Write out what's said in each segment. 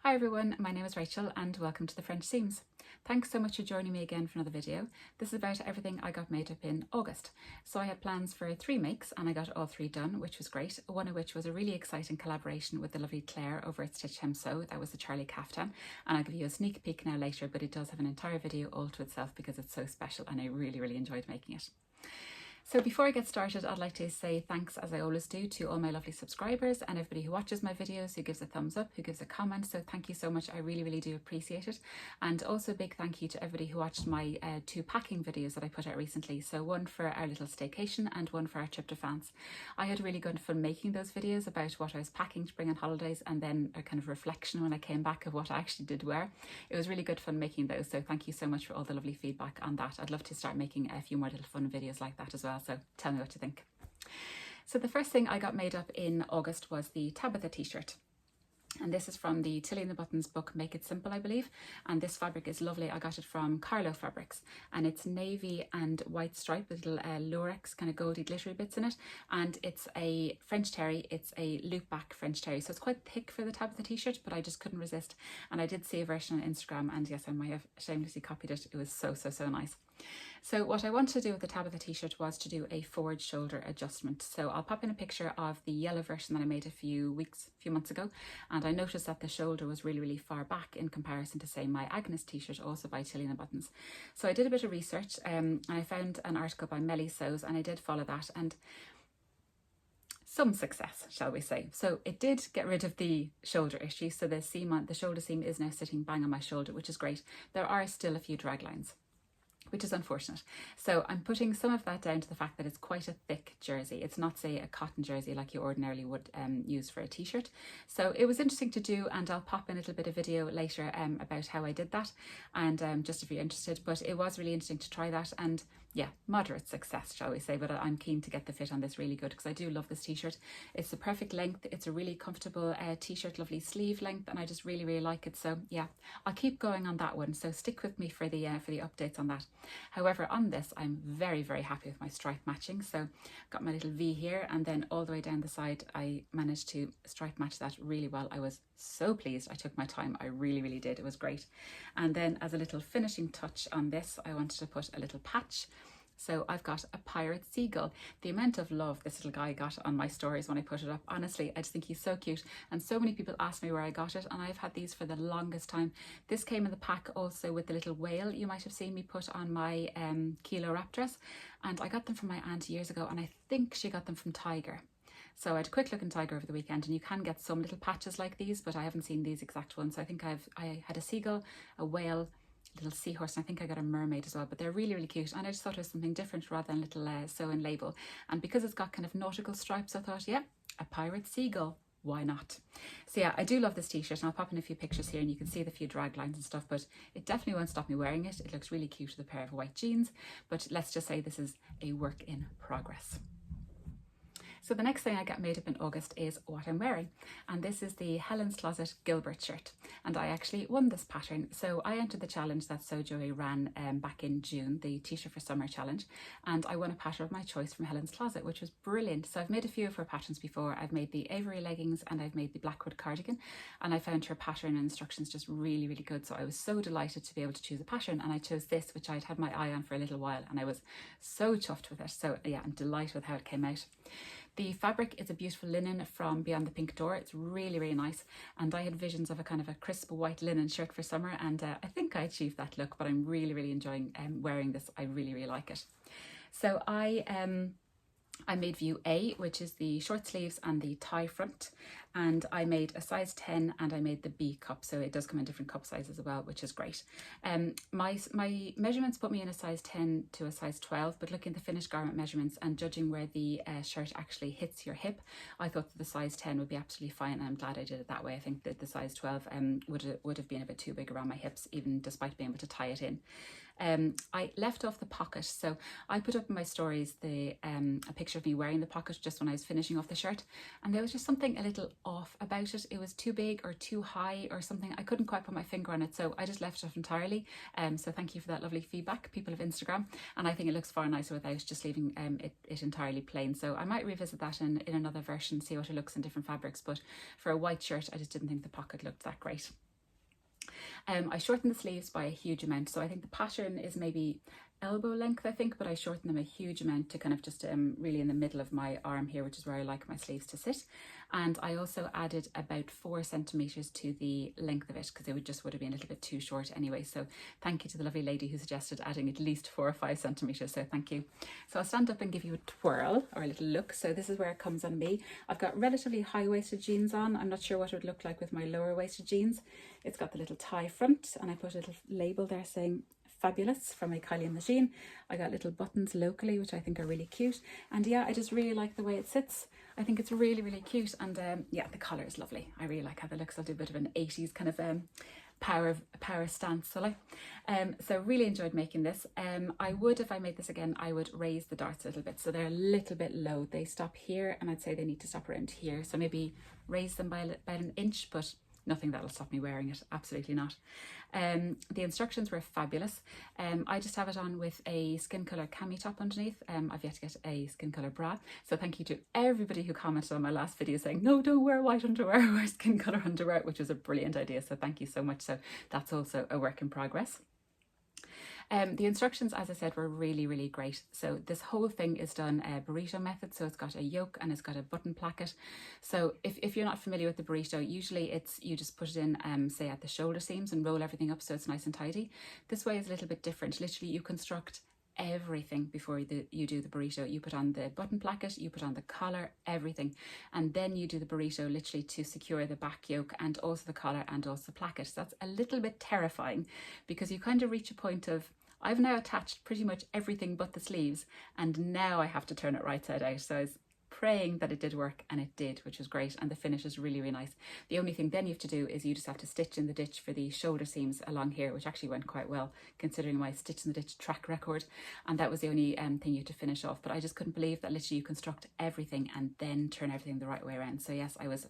Hi everyone, my name is Rachel and welcome to the French Seams. Thanks so much for joining me again for another video. This is about everything I got made up in August. So I had plans for 3 makes and I got all 3 done, which was great. One of which was a really exciting collaboration with the lovely Claire over at Stitch Hem Sew. That was the Charlie Kaftan, and I'll give you a sneak peek now later, but it does have an entire video all to itself because it's so special and I really enjoyed making it. So before I get started, I'd like to say thanks, as I always do, to all my lovely subscribers and everybody who watches my videos, who gives a thumbs up, who gives a comment. So thank you so much. I really do appreciate it. And also a big thank you to everybody who watched my 2 packing videos that I put out recently. So one for our little staycation and one for our trip to France. I had really good fun making those videos about what I was packing to bring on holidays, and then a kind of reflection when I came back of what I actually did wear. It was really good fun making those. So thank you so much for all the lovely feedback on that. I'd love to start making a few more little fun videos like that as well. So tell me what you think. So the first thing I got made up in August was the Tabitha t-shirt. And this is from the Tilly and the Buttons book, Make It Simple, I believe. And this fabric is lovely. I got it from Carlo Fabrics. And it's navy and white stripe with little lurex, kind of goldy glittery bits in it. And it's a French terry. It's a loop back French terry. So it's quite thick for the Tabitha t-shirt, but I just couldn't resist. And I did see a version on Instagram. And yes, I might have shamelessly copied it. It was so nice. So what I wanted to do with the Tabitha t-shirt was to do a forward shoulder adjustment. So I'll pop in a picture of the yellow version that I made a few months ago. And I noticed that the shoulder was really far back in comparison to, say, my Agnes t-shirt, also by Tilly and the Buttons. So I did a bit of research and I found an article by Melly Sews, and I did follow that, and some success, shall we say. So it did get rid of the shoulder issue. So the shoulder seam is now sitting bang on my shoulder, which is great. There are still a few drag lines, which is unfortunate. So I'm putting some of that down to the fact that it's quite a thick jersey. It's not, say, a cotton jersey like you ordinarily would use for a t-shirt. So it was interesting to do, and I'll pop in a little bit of video later about how I did that, and just if you're interested. But it was really interesting to try that, and yeah, moderate success, shall we say, but I'm keen to get the fit on this really good because I do love this t-shirt. It's the perfect length. It's a really comfortable t-shirt, lovely sleeve length, and I just really like it. So yeah, I'll keep going on that one. So stick with me for the updates on that. However, on this, I'm very happy with my stripe matching. So got my little V here, and then all the way down the side, I managed to stripe match that really well. I was so pleased. I took my time. I really did. It was great. And then as a little finishing touch on this, I wanted to put a little patch. So I've got a pirate seagull. The amount of love this little guy got on my stories when I put it up, honestly, I just think he's so cute. And so many people ask me where I got it, and I've had these for the longest time. This came in the pack also with the little whale you might have seen me put on my kilo wrap dress. And I got them from my aunt years ago, and I think she got them from Tiger. So I had a quick look in Tiger over the weekend, and you can get some little patches like these, but I haven't seen these exact ones. So I think I had a seagull, a whale, little seahorse, and I think I got a mermaid as well, but they're really cute, and I just thought it was something different rather than a little sew-in label. And because it's got kind of nautical stripes, I thought, yeah, a pirate seagull, why not? So yeah, I do love this t-shirt, and I'll pop in a few pictures here and you can see the few drag lines and stuff, but it definitely won't stop me wearing it. It looks really cute with a pair of white jeans, but let's just say this is a work in progress. So the next thing I got made up in August is what I'm wearing, and this is the Helen's Closet Gilbert shirt, and I actually won this pattern. So I entered the challenge that Sew Joey ran back in June, the T-shirt for Summer challenge, and I won a pattern of my choice from Helen's Closet, which was brilliant. So I've made a few of her patterns before. I've made the Avery leggings and I've made the Blackwood cardigan, and I found her pattern and instructions just really good. So I was so delighted to be able to choose a pattern, and I chose this, which I'd had my eye on for a little while, and I was so chuffed with it. So yeah, I'm delighted with how it came out. The fabric is a beautiful linen from Beyond the Pink Door. It's really nice, and I had visions of a kind of a crisp white linen shirt for summer, and I think I achieved that look, but I'm really enjoying wearing this. I really like it. So I made view A, which is the short sleeves and the tie front, and I made a size 10 and I made the B cup, so it does come in different cup sizes as well, which is great. My measurements put me in a size 10 to a size 12, but looking at the finished garment measurements and judging where the shirt actually hits your hip, I thought that the size 10 would be absolutely fine, and I'm glad I did it that way. I think that the size 12 would have been a bit too big around my hips, even despite being able to tie it in. I left off the pocket, so I put up in my stories a picture of me wearing the pocket just when I was finishing off the shirt, and there was just something a little off about it. It was too big or too high or something. I couldn't quite put my finger on it, so I just left it off entirely. So thank you for that lovely feedback, people of Instagram, and I think it looks far nicer without just leaving it entirely plain. So I might revisit that in another version, see what it looks in different fabrics, but for a white shirt I just didn't think the pocket looked that great. I shortened the sleeves by a huge amount, so I think the pattern is maybe elbow length, I think, but I shortened them a huge amount to kind of just really in the middle of my arm here, which is where I like my sleeves to sit. And I also added about 4 centimeters to the length of it, because it would have been a little bit too short anyway. So thank you to the lovely lady who suggested adding at least 4 or 5 centimeters. So thank you. So I'll stand up and give you a twirl or a little look. So this is where it comes on me. I've got relatively high-waisted jeans on. I'm not sure what it would look like with my lower-waisted jeans. It's got the little tie front, and I put a little label there saying Fabulous from a Kylie and the Sheen. I got little buttons locally, which I think are really cute. And yeah, I just really like the way it sits. I think it's really, really cute. And yeah, the collar is lovely. I really like how that looks. I'll do a bit of an 80s kind of power stance, so really enjoyed making this. I would, if I made this again, I would raise the darts a little bit, so they're a little bit low. They stop here, and I'd say they need to stop around here, so maybe raise them by about an inch, but nothing that'll stop me wearing it, absolutely not. The instructions were fabulous. I just have it on with a skin colour cami top underneath. I've yet to get a skin colour bra, so thank you to everybody who commented on my last video saying, no, don't wear white underwear, wear skin colour underwear, which was a brilliant idea, so thank you so much. So that's also a work in progress. The instructions, as I said, were really, really great. So this whole thing is done burrito method. So it's got a yoke and it's got a button placket. So if you're not familiar with the burrito, usually you just put it in, say at the shoulder seams and roll everything up so it's nice and tidy. This way is a little bit different. Literally, you construct everything before you do the burrito. You put on the button placket, you put on the collar, everything, and then you do the burrito literally to secure the back yoke and also the collar and also the placket. So that's a little bit terrifying, because you kind of reach a point of, I've now attached pretty much everything but the sleeves, and now I have to turn it right side out. So I was praying that it did work, and it did, which was great, and the finish is really, really nice. The only thing then you have to do is you just have to stitch in the ditch for the shoulder seams along here, which actually went quite well considering my stitch in the ditch track record, and that was the only thing you had to finish off. But I just couldn't believe that literally you construct everything and then turn everything the right way around. So yes, I was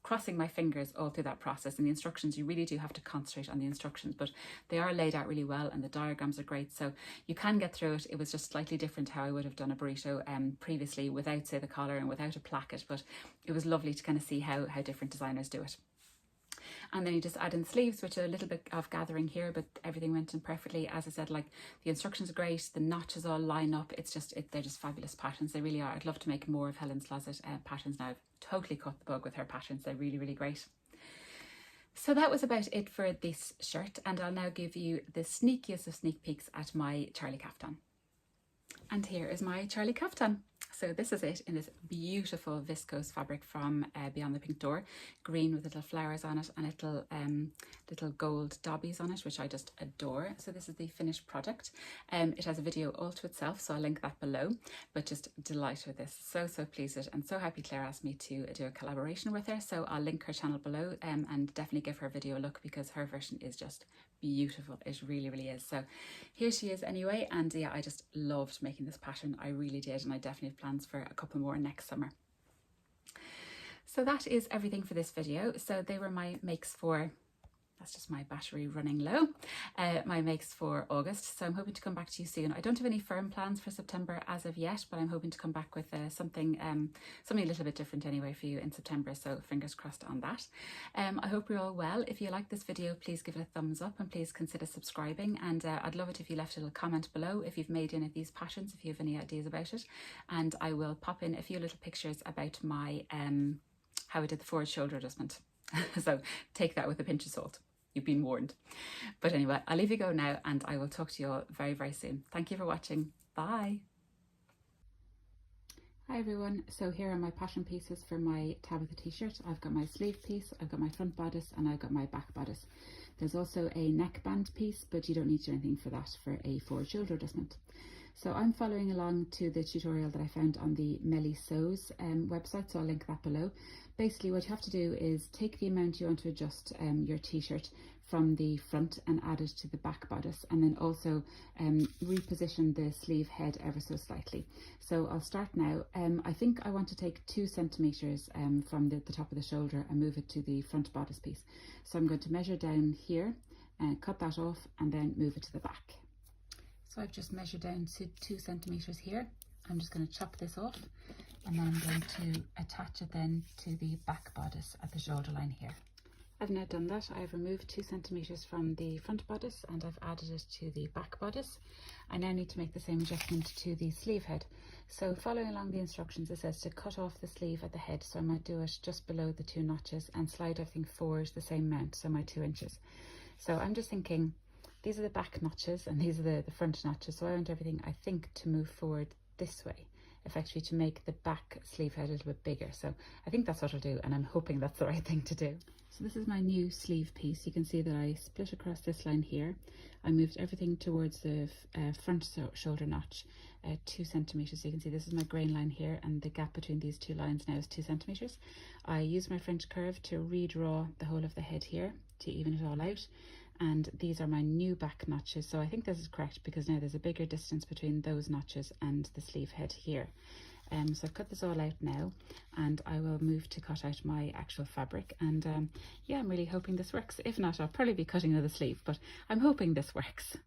crossing my fingers all through that process, and the instructions, you really do have to concentrate on the instructions, but they are laid out really well and the diagrams are great, so you can get through it. It was just slightly different how I would have done a burrito previously without, say, the collar and without a placket, but it was lovely to kind of see how different designers do it. And then you just add in sleeves, which are a little bit of gathering here, but everything went in perfectly. As I said, like, the instructions are great, the notches all line up. They're just fabulous patterns. They really are. I'd love to make more of Helen's Closet patterns now. I've totally cut the bug with her patterns. They're really, really great. So that was about it for this shirt, and I'll now give you the sneakiest of sneak peeks at my Charlie kaftan. And here is my Charlie kaftan. So this is it in this beautiful viscose fabric from Beyond the Pink Door, green with little flowers on it and little gold dobbies on it, which I just adore. So this is the finished product. It has a video all to itself, so I'll link that below, but just delighted with this. So pleased with it, and so happy Claire asked me to do a collaboration with her, so I'll link her channel below and definitely give her a video a look, because her version is just beautiful. It really, really is. So here she is anyway, and yeah, I just loved making this pattern. I really did, and I definitely have plans for a couple more next summer. So that is everything for this video. So they were my makes for, that's just my battery running low, my makes for August. So I'm hoping to come back to you soon. I don't have any firm plans for September as of yet, but I'm hoping to come back with something a little bit different anyway for you in September, so fingers crossed on that. I hope you're all well. If you like this video, please give it a thumbs up and please consider subscribing, and I'd love it if you left a little comment below if you've made any of these patterns, if you have any ideas about it, and I will pop in a few little pictures about my how I did the forward shoulder adjustment. So take that with a pinch of salt. You've been warned. But anyway, I'll leave you go now, and I will talk to you all very, very soon. Thank you for watching. Bye. Hi everyone, so here are my pattern pieces for my Tabitha t-shirt. I've got my sleeve piece, I've got my front bodice, and I've got my back bodice. There's also a neckband piece, but you don't need to do anything for that for a forward shoulder adjustment. So I'm following along to the tutorial that I found on the Melly Sews website, so I'll link that below. Basically what you have to do is take the amount you want to adjust your t-shirt from the front and add it to the back bodice, and then also reposition the sleeve head ever so slightly. So I'll start now. I think I want to take 2 centimeters from the top of the shoulder and move it to the front bodice piece. So I'm going to measure down here and cut that off and then move it to the back. So I've just measured down to 2 centimeters here. I'm just going to chop this off, and then I'm going to attach it then to the back bodice at the shoulder line here. I've now done that. I've removed 2 centimeters from the front bodice and I've added it to the back bodice. I now need to make the same adjustment to the sleeve head. So following along the instructions, it says to cut off the sleeve at the head, so I might do it just below the 2 notches and slide everything forward the same amount, so my 2 inches. So I'm just thinking, these are the back notches and these are the front notches, so I want everything, I think, to move forward this way, effectively to make the back sleeve head a little bit bigger. So I think that's what I'll do, and I'm hoping that's the right thing to do. So this is my new sleeve piece. You can see that I split across this line here. I moved everything towards the front shoulder notch 2 centimeters. So you can see this is my grain line here, and the gap between these 2 lines now is 2 centimeters. I used my French curve to redraw the whole of the head here to even it all out. And these are my new back notches. So I think this is correct because now there's a bigger distance between those notches and the sleeve head here. So I've cut this all out now, and I will move to cut out my actual fabric. And yeah, I'm really hoping this works. If not, I'll probably be cutting another sleeve, but I'm hoping this works.